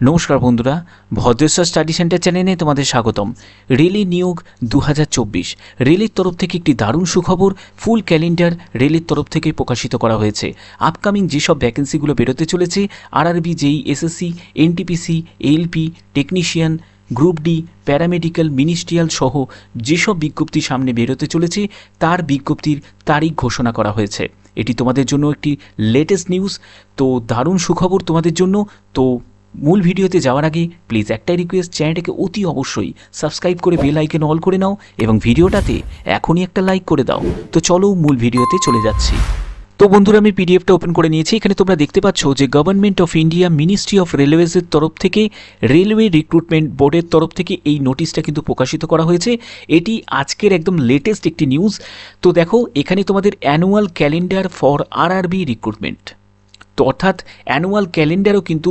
নমস্কার বন্ধুরা, Bhadreswar study centre চ্যানেলে তোমাদের স্বাগতম। রেলে নিয়োগ 2024 রেলের তরফ থেকে একটি দারুণ সুখবর। ফুল ক্যালেন্ডার রেলের তরফ থেকে প্রকাশিত করা হয়েছে। আপকামিং যেসব ভ্যাকেন্সিগুলো বেরোতে চলেছে, RRB, JE, SSC, NTPC, ALP, technician, group D, paramedical, ministerial সহ যেসব বিজ্ঞপ্তি সামনে বেরোতে চলেছে তার বিজ্ঞপ্তির তারিখ ঘোষণা করা হয়েছে। এটি তোমাদের জন্য একটি লেটেস্ট নিউজ, তো দারুণ সুখবর তোমাদের জন্য। তো মূল ভিডিওতে যাওয়ার আগে প্লিজ একটাই রিকোয়েস্ট, চ্যানেলটাকে অতি অবশ্যই সাবস্ক্রাইব করে বেল আইকন অল করে নাও এবং ভিডিওটাতে এখনই একটা লাইক করে দাও। তো চলো মূল ভিডিওতে চলে যাচ্ছি। তো বন্ধুরা, আমি পিডিএফটা ওপেন করে নিয়েছি। এখানে তোমরা দেখতে পাচ্ছ যে government of India ministry of রেলওয়েজের তরফ থেকে রেলওয়ে রিক্রুটমেন্ট বোর্ডের তরফ থেকে এই নোটিশটা কিন্তু প্রকাশিত করা হয়েছে। এটি আজকের একদম লেটেস্ট একটি নিউজ। তো দেখো, এখানে তোমাদের annual calendar for RRB recruitment, তো অর্থাৎ অ্যানুয়াল ক্যালেন্ডারও কিন্তু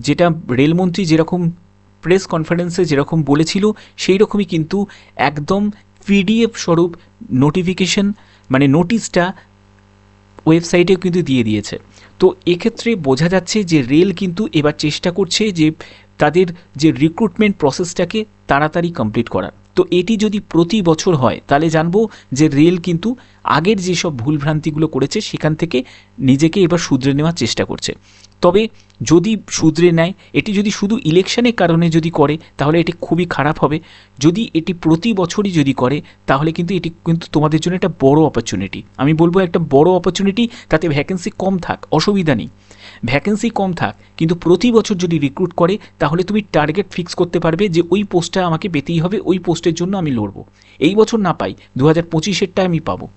যেটা রেলমন্ত্রী যেরকম প্রেস কনফারেন্সে যেরকম বলেছিল সেই রকমই কিন্তু একদম পিডিএফ স্বরূপ নোটিফিকেশন মানে নোটিশটা ওয়েবসাইটেও কিন্তু দিয়ে দিয়েছে। তো এক্ষেত্রে বোঝা যাচ্ছে যে রেল কিন্তু এবার চেষ্টা করছে যে তাদের যে রিক্রুটমেন্ট প্রসেসটাকে তাড়াতাড়ি কমপ্লিট করার। তো এটি যদি প্রতি বছর হয় তাহলে জানবো যে রেল কিন্তু আগের যেসব ভুলভ্রান্তিগুলো করেছে সেখান থেকে নিজেকে এবার শুধরে নেওয়ার চেষ্টা করছে। তবে যদি শুধরে নেয়, এটি যদি শুধু ইলেকশনের কারণে যদি করে তাহলে এটি খুবই খারাপ হবে। যদি এটি প্রতি বছরই যদি করে তাহলে কিন্তু এটি কিন্তু তোমাদের জন্য একটা বড় অপরচুনিটি। আমি বলবো একটা বড় অপরচুনিটি। তাতে ভ্যাকেন্সি কম থাক, অসুবিধা নেই, ভ্যাকেন্সি কম থাক, কিন্তু প্রতি বছর যদি রিক্রুট করে তাহলে তুমি টার্গেট ফিক্স করতে পারবে যে ওই পোস্টটা আমাকে পেতেই হবে, ওই পোস্টের জন্য আমি লড়বো। এই বছর না পাই, 2025-এরটা আমি পাবো।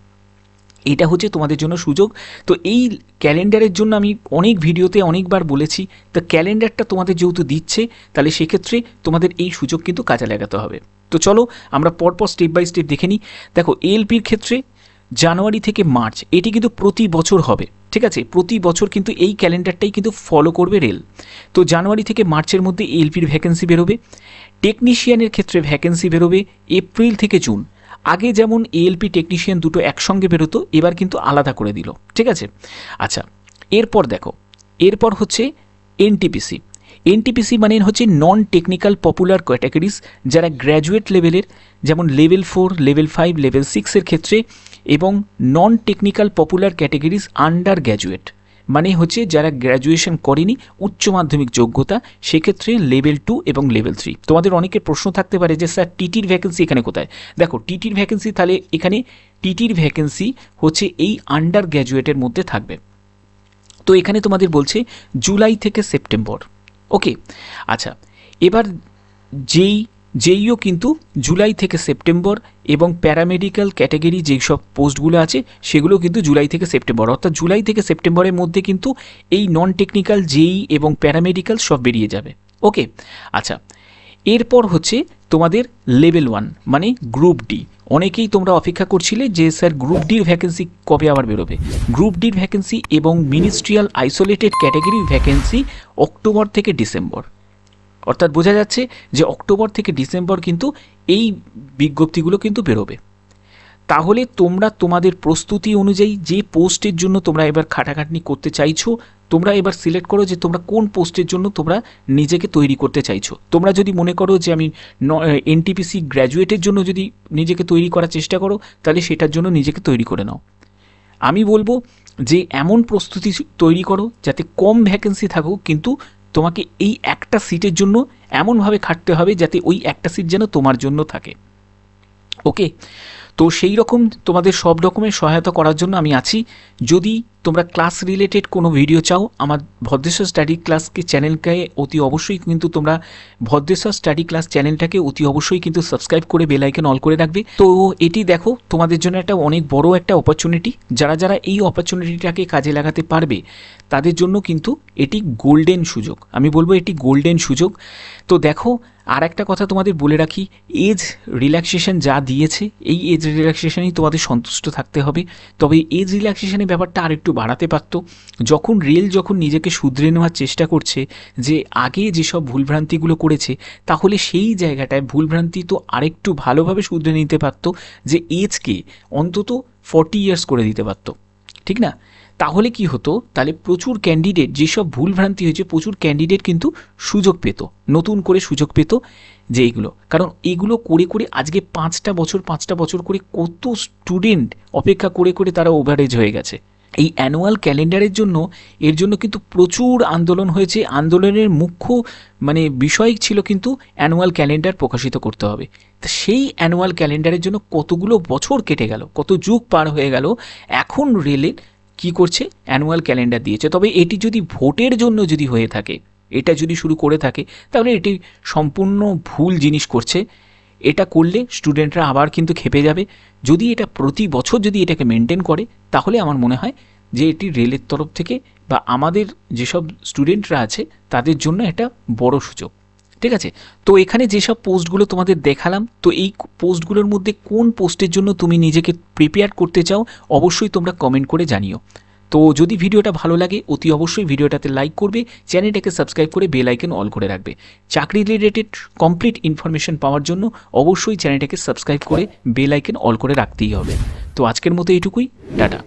এটা হচ্ছে তোমাদের জন্য সুযোগ। তো এই ক্যালেন্ডারের জন্য আমি অনেক ভিডিওতে অনেকবার বলেছি, তো ক্যালেন্ডারটা তোমাদের যেহেতু দিচ্ছে তাহলে সেক্ষেত্রে তোমাদের এই সুযোগ কিন্তু কাজে লাগাতে হবে। তো চলো আমরা পরপর স্টেপ বাই স্টেপ দেখে নিই। দেখো, এএলপির ক্ষেত্রে জানুয়ারি থেকে মার্চ এটি কিন্তু প্রতি বছর হবে, ঠিক আছে? প্রতি বছর কিন্তু এই ক্যালেন্ডারটাই কিন্তু ফলো করবে রেল। তো জানুয়ারি থেকে মার্চের মধ্যে এএলপির ভ্যাকেন্সি বেরোবে। টেকনিশিয়ানের ক্ষেত্রে ভ্যাকেন্সি বেরোবে এপ্রিল থেকে জুন। আগে যেমন এএলপি টেকনিশিয়ান দুটো একসঙ্গে বেরোতো, এবার কিন্তু আলাদা করে দিল, ঠিক আছে? আচ্ছা, এরপর দেখো, এরপর হচ্ছে এনটিপিসি। এনটিপিসি মানে হচ্ছে নন টেকনিক্যাল পপুলার ক্যাটাগরিজ, যারা গ্র্যাজুয়েট লেভেলের, যেমন লেভেল 4, লেভেল 5, লেভেল 6-এর ক্ষেত্রে, এবং non technical popular categories under graduate মানে হচ্ছে যারা গ্র্যাজুয়েশন করেনি, উচ্চ মাধ্যমিক যোগ্যতা, সেক্ষেত্রে লেভেল 2 এবং লেভেল 3। তোমাদের অনেকের প্রশ্ন থাকতে পারে যে স্যার টিটির ভ্যাকেন্সি এখানে কোথায়? দেখো, টিটির ভ্যাকেন্সি তাহলে এখানে টিটির ভ্যাকেন্সি হচ্ছে এই আন্ডার গ্র্যাজুয়েটের মধ্যে থাকবে। তো এখানে তোমাদের বলছে জুলাই থেকে সেপ্টেম্বর। ওকে, আচ্ছা, এবার জেইও কিন্তু জুলাই থেকে সেপ্টেম্বর, এবং প্যারামেডিক্যাল ক্যাটাগরি যেসব পোস্টগুলো আছে সেগুলো কিন্তু জুলাই থেকে সেপ্টেম্বর, অর্থাৎ জুলাই থেকে সেপ্টেম্বরের মধ্যে কিন্তু এই নন টেকনিক্যাল জেই এবং প্যারামেডিক্যাল সব বেরিয়ে যাবে। ওকে, আচ্ছা, এরপর হচ্ছে তোমাদের লেভেল 1 মানে গ্রুপ ডি। অনেকেই তোমরা অপেক্ষা করছিলে যে স্যার গ্রুপ ডির ভ্যাকেন্সি কবে আবার বেরোবে। গ্রুপ ডির ভ্যাকেন্সি এবং মিনিস্ট্রিয়াল আইসোলেটেড ক্যাটাগরির ভ্যাকেন্সি অক্টোবর থেকে ডিসেম্বর, অর্থাৎ বোঝা যাচ্ছে যে অক্টোবর থেকে ডিসেম্বর কিন্তু এই বিজ্ঞপ্তিগুলো কিন্তু বেরোবে। তাহলে তোমরা তোমাদের প্রস্তুতি অনুযায়ী যে পোস্টের জন্য তোমরা এবার খাটাখাটনি করতে চাইছো, তোমরা এবার সিলেক্ট করো যে তোমরা কোন পোস্টের জন্য তোমরা নিজেকে তৈরি করতে চাইছো। তোমরা যদি মনে করো যে আমি এনটিপিসি গ্র্যাজুয়েটের জন্য যদি নিজেকে তৈরি করার চেষ্টা করো, তাহলে সেটার জন্য নিজেকে তৈরি করে নাও। আমি বলবো যে এমন প্রস্তুতি তৈরি করো যাতে কম ভ্যাকেন্সি থাকুক, কিন্তু তোমাকে এই একটা সিটের জন্য এমনভাবে খাটতে হবে যাতে ওই একটা সিট যেন তোমার জন্য থাকে। ওকে, তো সেই রকম তোমাদের সব রকমের সহায়তা করার জন্য আমি আছি। যদি তোমরা ক্লাস রিলেটেড কোনো ভিডিও চাও, আমার ভদ্রেশ্বর স্টাডি ক্লাসকে চ্যানেলকে অতি অবশ্যই কিন্তু তোমরা ভদ্রেশ্বর স্টাডি ক্লাস চ্যানেলটাকে অতি অবশ্যই কিন্তু সাবস্ক্রাইব করে বেল আইকন অল করে রাখবে। তো এটি দেখো তোমাদের জন্য একটা অনেক বড় একটা অপরচুনিটি। যারা যারা এই অপরচুনিটিটাকে কাজে লাগাতে পারবে তাদের জন্য কিন্তু এটি গোল্ডেন সুযোগ। আমি বলবো এটি গোল্ডেন সুযোগ। তো দেখো, আর একটা কথা তোমাদের বলে রাখি, এজ রিল্যাক্সেশন যা দিয়েছে এই এজ রিল্যাক্সেশনেই তোমাদের সন্তুষ্ট থাকতে হবে। তবে এজ রিল্যাক্সেশনের ব্যাপারটা আরেকটু বাড়াতে পারতো। যখন নিজেকে শুধরে নেওয়ার চেষ্টা করছে যে আগে যেসব ভুলভ্রান্তিগুলো করেছে, তাহলে সেই জায়গাটায় ভুলভ্রান্তি তো আরেকটু ভালোভাবে শুধরে নিতে পারতো, যে এজকে অন্তত 40 ইয়ার্স করে দিতে পারতো, ঠিক না? তাহলে কি হতো, তাহলে প্রচুর ক্যান্ডিডেট, যেসব ভুলভ্রান্তি হয়েছে প্রচুর ক্যান্ডিডেট কিন্তু সুযোগ পেত, নতুন করে সুযোগ পেত যে এইগুলো, কারণ এগুলো করে করে আজকে 5টা বছর করে কত স্টুডেন্ট অপেক্ষা করে করে তারা ওভারেজ হয়ে গেছে এই অ্যানুয়াল ক্যালেন্ডারের জন্য। এর জন্য কিন্তু প্রচুর আন্দোলন হয়েছে। আন্দোলনের মুখ্য বিষয় ছিল কিন্তু অ্যানুয়াল ক্যালেন্ডার প্রকাশিত করতে হবে। তা সেই অ্যানুয়াল ক্যালেন্ডারের জন্য কতগুলো বছর কেটে গেল, কত যুগ পার হয়ে গেল, এখন রেলের কি করছে, অ্যানুয়াল ক্যালেন্ডার দিয়েছে। তবে এটি যদি ভোটের জন্য যদি হয়ে থাকে, এটা যদি শুরু করে থাকে, তাহলে এটি সম্পূর্ণ ভুল জিনিস করছে। এটা করলে স্টুডেন্টরা আবার কিন্তু খেপে যাবে। যদি এটা প্রতি বছর যদি এটাকে মেনটেন করে, তাহলে আমার মনে হয় যে এটি রেলের তরফ থেকে বা আমাদের যেসব স্টুডেন্টরা আছে তাদের জন্য একটা বড় সুযোগ। ঠিক আছে, তো এখানে যেসব পোস্টগুলো তোমাদের দেখালাম, তো এই পোস্টগুলোর মধ্যে কোন পোস্টের জন্য তুমি নিজেকে প্রিপেয়ার করতে চাও অবশ্যই তোমরা কমেন্ট করে জানিও। তো যদি ভিডিওটা ভালো লাগে অতি অবশ্যই ভিডিওটাতে লাইক করবে, চ্যানেলটাকে সাবস্ক্রাইব করে বেল আইকন অল করে রাখবে। চাকরি রিলেটেড কমপ্লিট ইনফরমেশন পাওয়ার জন্য অবশ্যই চ্যানেলটাকে সাবস্ক্রাইব করে বেল আইকন অল করে রাখতেই হবে। তো আজকের মতো এইটুকুই, টাটা।